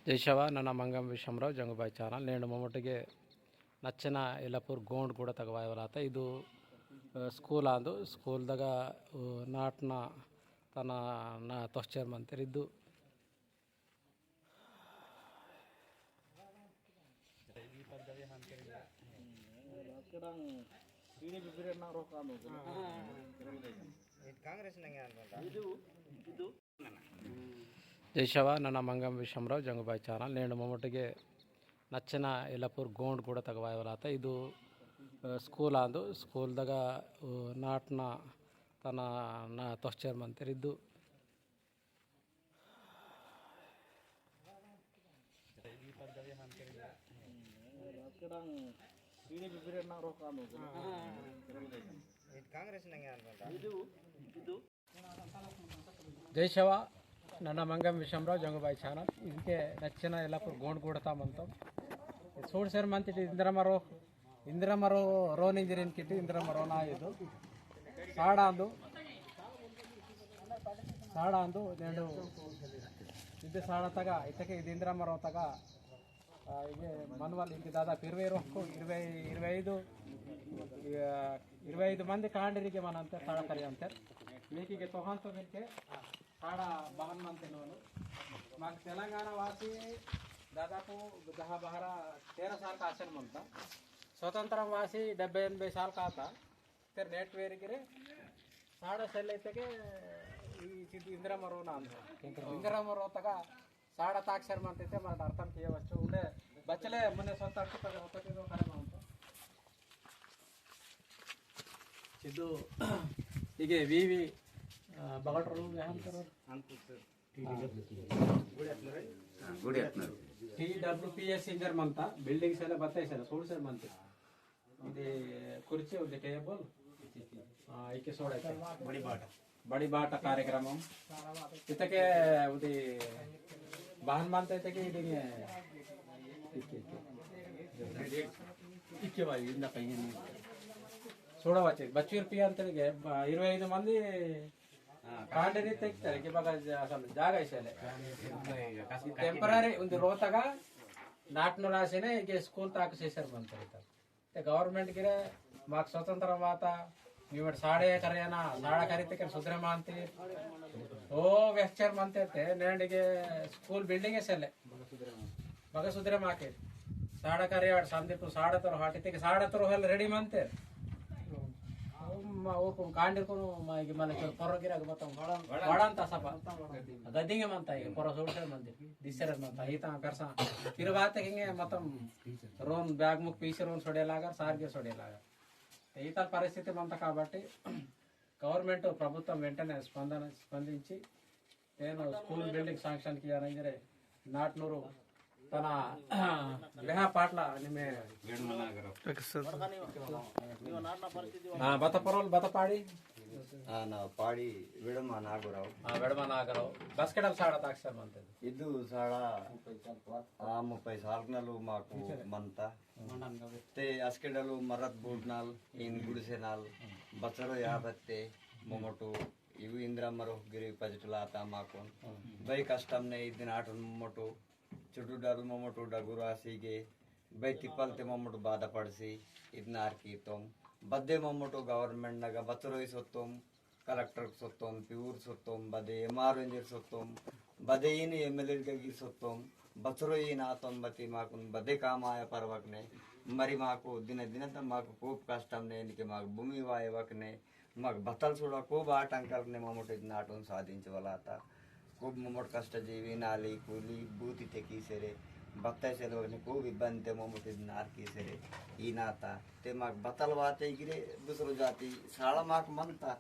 ಜೈಶವ ನನ್ನ ಮಂಗಂ ವಿಷಮರಾವ್ ಜಂಗುಬಾಯಿ ಚಾನಲ್ ನೇನು ಮೊಮ್ಮಟ್ಟಿಗೆ ನಚ್ಚಿನ ಯಲ್ಲಪುರ್ ಗೋಂಡ್ ಕೂಡ ತಗವಾಯವಲಾತ ಇದು ಸ್ಕೂಲ್ ಅಂದು ಸ್ಕೂಲ್ದಾಗ ನಾಟ್ನ ತನ ನಾ ತೊಶ್ಚೇರ್ ಮಂತಿರಿದ್ದು ಜೈಶವ ನನ್ನ ಮಂಗಂ ವಿಷಮರಾವ್ ಜಂಗುಬಾಯಿ ಚಾನಲ್ ನೇನು ಮೊಮ್ಮಟ್ಟಿಗೆ ನಚ್ಚಿನ ಯಲ್ಲಪುರ್ ಗೋಂಡ್ ಕೂಡ ತಗವಾಯವಲಾತ ಇದು ಸ್ಕೂಲ್ ಅಂದು ಸ್ಕೂಲ್ದಾಗ ನಾಟ್ನ ತನ ನಾ ತೊಶ್ಚೇರ್ ಮಂತಿರಿದ್ದು ಜೈಶವ ನನ್ನ ಮಂಗಂ ವಿಷಮರಾವ್ ಜಂಗುಬಾಯಿ ಚಾನಲ್ ಇದಕ್ಕೆ ನಚ್ಚಿನ ಯಲ್ಲಪುರ್ ಗೋಂಡ್ ಕೂಡತಾ ಮಂತಂ ಸೋಡ್ ಸೇರ್ ಮಂತಿಟ್ಟು ಇಂದಿರಮರೋ ರೋನ್ ಇಂಜಿರಿಯನ್ ಕಿಟ್ಟು ಇಂದಿರಮರೋ ನಾ ಇದು ಸಾಡ ಅಂದು నేను ఇది సాడ తగ ఇతకే ఇది ఇందిరమరో తగ ఇది మనవల్ ఇంక దాదాపు 25 మంది కాండిರಿಗೆ ಮನಂತೆ ಸಾಡಕರಿ ಅಂತೆ మీకిಗೆ తోహంతో మిల్కే సాడ బహన్ మంతే నోను మాకు తెలంగాణ వాసి దాదాపు 13 साल का आसन मनता स्वतंत्र वासी 70-80 साल का आता तर नेट वेरिगिरे साड़ा सेल के इंदिरामरो इंदिरामरो तक साड़ा ताक्षर मनते मन अर्थम किए वस्तु उन्हें बच्चले मन स्वतः ಇದು ಹೀಗೆ ವಿವಿ ಬಗಟ್ರು TWPS ಇಂಜರ್ ಮಂತ ಬಿಲ್ಡಿಂಗ್ಸ್ ಎಲ್ಲ ಬತ್ತಾಯಿಸಲ್ಲ ಸೋಡ್ ಸರ್ ಮಂತ ಇದು ಕುರ್ಚಿ ಒಂದು ಟೇಬಲ್ ಈಕೆ ಸೋಡ बड़ी बाट कार्यक्रम इतके उदी बहन मानते थे कि इक्के भाई इंदा कहीं नहीं सोड़ा बच्चे बच्चे रुपया अंतर के 25 मंदी ಕಾಂಡನಿ ತೆಗಿತಾರೆ ಇವಾಗ ಜಾಗ ಇಸಲೆ ಟೆಂಪರರಿ ಒಂದು ರೋತಗ ನಾಟ್ನು ರಾಸಿನೇ ಈಗ ಸ್ಕೂಲ್ ತಾಕ ಸೇಸರ್ ಬಂತಾರೆ ಗವರ್ನಮೆಂಟ್ ಗಿರೆ ಮಾಕ್ ಸ್ವತಂತ್ರ ಮಾತ ನೀವು ಸಾಡೆ ಕರೆಯನ ಸಾಡ ಕರಿತಕ್ಕೆ ಸುಧಾರ ಮಾಂತಿ ಓ ವೆಕ್ಚರ್ ಮಂತೆ ನೇಂಡಿಗೆ ಸ್ಕೂಲ್ ಬಿಲ್ಡಿಂಗ್ ಎಸಲೆ ಮಗ ಸುಧಾರ ಮಾಕೆ ಸಾಡ ಕರೆಯಾಡ್ ಸಂದೀಪ್ ಸಾಡ ತರ ಹಾಟಿತಕ್ಕೆ ಸಾಡ ತರ ಹೊಲ ರೆಡಿ ಮಂತೆ ಕಾಂಡಿರ್ಕು మన పొరగిరాక మొత్తం వడంతా సభ గద్దింగే మంత పొర సోడ్సే మంది దిసర మంత ఈత పెరస తిరువాతకింగే మొత్తం రోన్ బ్యాగ్ ముక్ పీసే రోన్ సోడేలాగా సార్గే సోడేలాగా ఈత పరిస్థితి మంత కాబట్టి గవర్నమెంట్ ప్రభుత్వం వెంటనే స్పందించి నేను స్కూల్ బిల్డింగ్ శాంక్షన్ కి అనగిరే నాట్నూరు తన విహా పాటల నిమే బతపరోల్ బతపాడి ನಾ ಪಾಡಿ ವಿಡಮ ನಾಗರಾವ್ బస్కెడల్ సాడ తాక్షర్ మంతది ಇದು ಸಾಡ 30 ಸಾಲ್ನಲು ಮಾಕು ಮಂತ ते अस्केडಲು ಮರತ್ ಬೂಡ್ನಾಲ್ ಇನ್ ಗುಡಿಸೆನಾಲ್ ಬಸರೋ ಯಾಬತ್ತೆ ಮೊಮಟು ಇವು ಇಂದ್ರಮರು ಗಿರಿ ಪಜಟುಲಾತ ಮಾಕು ಬೈ ಕಷ್ಟಂ ನೆ ಇದಿನ ಆಟ ಮೊಮಟು ಚುಟುಡಲ್ ಮೊಮಟು ಡಗುರು ಆಸಿಗೆ ಬೈ ತಿಪ್ಪಲ್ತೆ ಮೊಮಟು ಬಾಧ ಪಡಿಸಿ ಇದನ್ನ ಆರ್ಕಿತೋಮ್ ಬದ್ದೆ ಮೊಮ್ಮಟು ಗವರ್ಮೆಂಟ್ ನಾಗ ಬತ್ತರೋಯಿ ಸೊತ್ತೋಂ ಕಲೆಕ್ಟರ್ ಸೊತ್ತೋಂ ಪ್ಯೂರ್ ಸೊತ್ತೋಂ ಬದೆ MR ಇಂಜಿರ್ ಸೊತ್ತೋಂ ಬದೆ ಏನು MLA गी ಸೊತ್ತೋಂ ಬತ್ತರೋಯಿ ನಾತೋಂ ಬತಿ ಮಾಕು ಬದೆ ಕಾಮಾಯ ಪರ್ವಕ್ನೆ మరి మాకు దినదినంత మాకు खूप కష్టంనే ఇనికి మాకు భూమి వాయవకనే మాకు బతల్ చూడ खूप ఆటంకాలనే మొమ్మటి నాటం సాధించవల आता खूप मोमट कष्ट जीवी नाली ಕೂಲಿ ಬೂತಿ ತೆಕೀಸೆರೆ बत्ताईसेल वगैरे खूप इब्बंते मोमोटी नार कीसेरे ई नाता ते माग बतल वाते गिरे दुसरो जाती शाळा माग म्हणता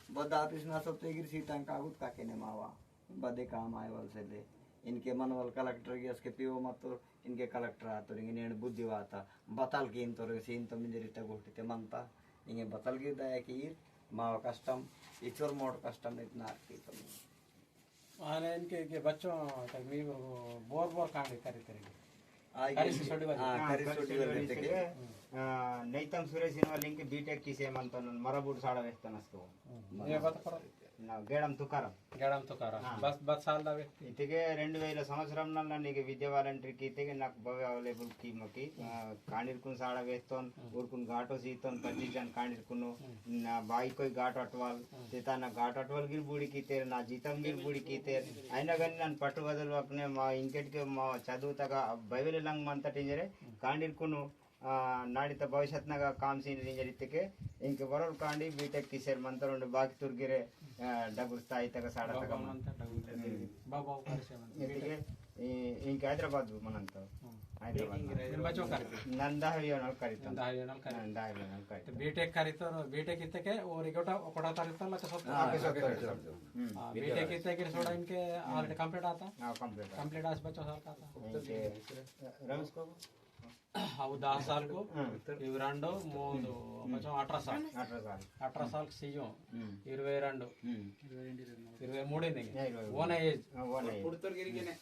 बद ऑफिस ना सब ते गिरे सीतां कागुत काकेने मावा बदे काम आय वलसेले इनके मनवल कलेक्टर गे उसके पीओ मतो इनके कलेक्टर आतो इंगे नेण बुद्धि वाता बतल कीन तो सीन तो मिंजरिता गोष्टी ते म्हणता इंगे बतल गे दया की माव कष्टम इचोर मोड कष्टम इतना की तो आने इनके बच्चों तक मी बोर कांड करीतरेगे नैतम सुरेश इनवाल इंके बीटेक किसे मनतो मरबूड साडा वेस्तान असतो గేడం తుకారం గేడం తుకారా బస్ సాల్ దావే ఇతిಗೆ 2000 సంవత్సరంలో నీకు విద్యా వాలంటీర్కి ఇతిಗೆ నాకు బాగా అవైలబుల్ की मकी कांडिरकुन साड़ा वेस्तोन उरकुन घाटो सीतोन 25 जन कांडिरकुनु ना बाई कोई घाट अटवाल तेता ना घाट अटवाल गिर बूड़ी की तेर ना जीतम गिर बूड़ी की तेर అయినా కానీ నన్ను పట్టు బదులు अपने మా ఇంకెటికి మా చదువుతగా బైబిల్ లంగ్ మంత టింజరే కాండిర్కును ನಾಡಿತ ಭವಿಷ್ಯತ್ನಾಗ ಕಾಮ್ಸಿನ ಇಂಜರಿತ್ತಕ್ಕೆ ಇಂಕ ಬರೋಲ್ ಕಾಂಡಿ ಬಿಟೆಕ್ ಕಿಸೇರ್ ಮಂತರೊಂಡು ಬಾಕಿ ತುರ್ಗಿರೆ ಡಗುರ್ ಸ್ಥಾಯಿ ತಗ ಸಾಡ ತಗ ಇತ್ತಿಗೆ ಇಂಕ ಹೈದರಾಬಾದ್ ಮನಂತ ಹೈದರಾಬಾದ್ ನಂದಾಹವಿಯನಲ್ ಕರಿತ बीटेक करीतो बीटेक इतके और इकोटा कोटा तारीतो लका सब बीटेक इतके थोड़ा इनके ऑलरेडी कंप्लीट आता कंप्लीट आस बच्चों साल का आता रमेश को अವು 10 साल को इव रंडो मोदो बच्चों 18 साल 18 साल सीजो 22 23 ಇದೆ ಓನ ಏಜ್ ಪುಡ್ತರ್ ಗಿರಿಗೆನೆ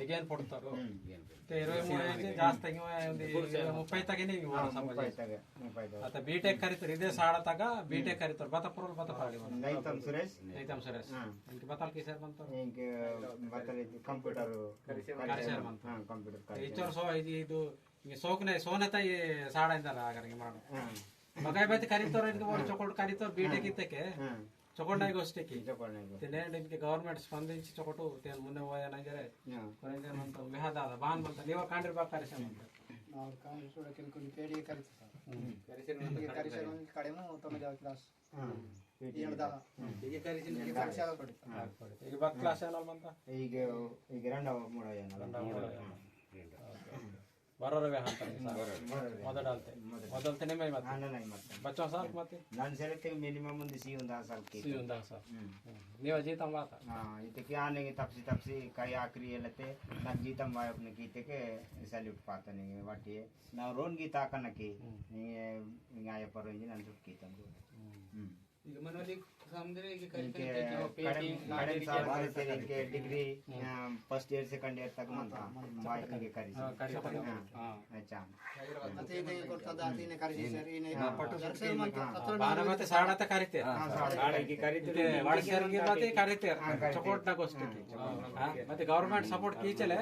again ಪುಡ್ತರು 23 ಏಜ್ ಜಾಸ್ತಿ ಒಂದು 30 ತಗನೆ आता बीटेक करीतर इदे साड़ा तक बीटेक करीतर बता पुरल बता पाड़ी नैतम सुरेश इनके बताल की सर बनतो इनके बताल कंप्यूटर करिसर बनतो कंप्यूटर टीचर सो ಇದು ಸೋಕನೆ ಸೋನತ ಈ ಸಾಡ ಇಂದಲ್ಲ ಆಗರಿಗೆ ಮಾಡು ಮಗೈ ಬೈತ್ ಕರೀತಾರ ಇನ್ಗೆ ಒಂದು ಚೊಕೊಟ್ ಕರೀತಾರ बीटेक ಇತ್ತಕ್ಕೆ ಚೊಕೊಟ್ನಾಗ ಅಷ್ಟಕ್ಕೆ ತಿನೆ ಇನ್ಗೆ ಗವರ್ನಮೆಂಟ್ ಸ್ಪಂದಿಸಿ ಚೊಕೊಟು ತೇನ್ ಮುಂದೆ ಹೋಯನಂಗರೆ ಕೊರೆಂಜರ್ ಅಂತ ಮೆಹದಾದ ಬಾನ್ ಬಂತ ನೀವು ಕಾಂಡ್ರಿ ಬಾ ಕರಿಸಂ ಅಂತ ನಾವು ಕಾಂಡ್ರಿ ಸೋಡ ಕೆಲಕುಲಿ ಪೇಡಿ ಕರಿಸರ್ ಕಡೆಮು ತಮ್ಮ ಜಾವ ಕ್ಲಾಸ್ ಈಗ ಬಕ್ ಕ್ಲಾಸ್ ಏನಲ್ಲ ಬಂತ ಈಗ ಎರಡವ ಮೂಡವ ಏನಲ್ಲ ಬರೋರವೆ ಅಂತಾರೆ ಮೊದಲಂತೆ ಮೊದಲತೆ ಮೈ ಮತ್ತೆ ಬಚ್ಚೋ ಸಾಲ್ ಮತ್ತೆ ನಾನು ಸೆಲೆಕ್ಟ್ ಮಿನಿಮಮ್ ಒಂದು सी 10 साल की सी 10 साल ನೀವು ಜೀತಂ ಮಾತ ಇದಕ್ಕೆ ಆನೆ ತಪ್ಸಿ ಕೈ ಆಕ್ರಿ ಎಲ್ಲತೆ ನಾನು ಜೀತಂ ವಾಯಪ್ನೆ ಕೀತೆಗೆ ಸಲ್ಯೂಟ್ ಪಾತನೆ ವಾಟಿ ನಾವು ರೋನ್ ಗೀತ ಹಾಕನಕ್ಕೆ ಹಿಂಗಾಯ ಪರೋಂಜಿ ನಾನು ಸುಟ್ ಕೀತಂ ಈಗ ಮನೋಲಿ ಸಮುದ್ರೆ ಈಗ के degree first year second year तक मनता बाइक के करी अच्छा ಮತ್ತೆ ಇದೆ ಕೊಡ್ತದ ಅತಿನೆ ಕರಿಸಿ ಸರ್ ಇನೆ ಬಾನಮತೆ ಸಾಡತ ಕರಿತೆ ಸಾಡಗೆ ಕರಿತೆ ವಾಡ್ಸರ್ಗೆ ಬಾತೆ ಕರಿತೆ ಸಪೋರ್ಟ್ ನ ಗೋಸ್ಟಿಗೆ ಮತ್ತೆ ಗವರ್ನಮೆಂಟ್ ಸಪೋರ್ಟ್ कीचले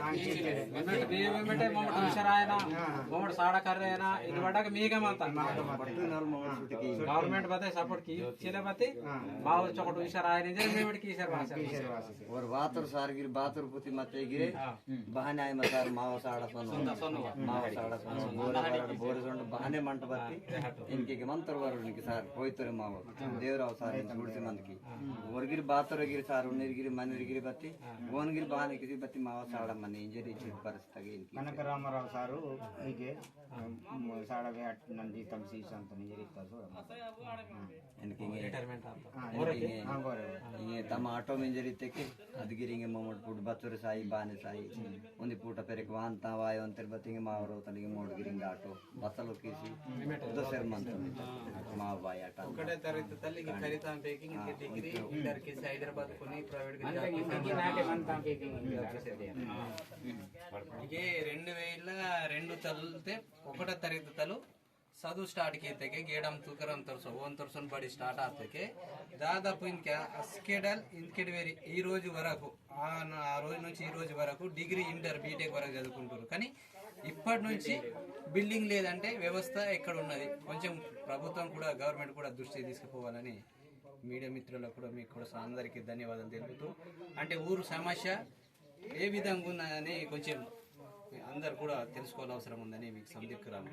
मेटे मोमट विषरायना मोमट साड़ा कर रहे ना इन वडक मीगा माता गवर्नमेंट बाते सपोर्ट कीचले बाते माव चोकट विषरायने जे मेमट की सर भाषा और वातर सारगिर बातर पुति मते गिरे बहाने आय मसार माव साड़ा सोनो माव साड़ा सोनो बोरे सोंड बहाने मंट बत्ती इनके के मंत्र वर इनके सार होइतरे माव देवराव सार छुड़से मंद की वरगिर बातर गिर सार उनेरगिर मनगिर बत्ती वनगिर बहाने किसी बत्ती माव साड़ा मने इंजरी छिट परस्तगे इनकी कनक रामराव सारू ಹೀಗೆ साड़ा वे नंदी तमसी संत इंजरी तसो इनके रिटायरमेंट आता हां बोरे इंगे तम आटो में इंजरी तेके अदगिरिंगे मोमट पुट बचुर साई बाने साई उंदी पूटा पेरेक वान तावाय अंतर बतिंगे मावरो तनिगे मोडगिरिंग आटो बतलो कीसी दसर मंत मा बाय आटा ఒకటే తరగతి తల్లికి కరితాం పేకింగ్ డిగ్రీ ఇంటర్ కి హైదరాబాద్ కొని ప్రైవేట్ గా జాబ్ ಹೀಗೆ 2002 ತಲತೆ ఒకట ತರಗತಿ ತಲು ಸದು ಸ್ಟಾರ್ಟ್ ಕೀತೆಗೆ ಗೇಡಂ ತುಕರಂ ತರ್ಸೋ ಓನ್ ತರ್ಸನ್ ಬಡಿ ಸ್ಟಾರ್ಟ್ ಆಗ್ತಕ್ಕೆ దాదాపు ఇంకా స్కెడల్ ఇన్కెడవేరి ఈ రోజు వరకు ఆ రోజు నుంచి ఈ రోజు వరకు డిగ్రీ ఇంటర్ బీటెక్ వరకు చదువుకుంటారు కానీ ఇప్పటి నుంచి బిల్డింగ్ లేదంటే వ్యవస్థ ఎక్కడ ఉన్నది కొంచెం ప్రభుత్వం కూడా గవర్నమెంట్ కూడా దృష్టి తీసుకుపోవాలని మీడియా మిత్రులకు కూడా మీకు కూడా అందరికీ ధన్యవాదాలు తెలుపుతూ అంటే ఊరు సమస్య ఏ విధంగా ఉన్నదని కొంచెం అందరు కూడా తెలుసుకోవాల్సిన అవసరం ఉందని మీకు సందిగ్ధరాము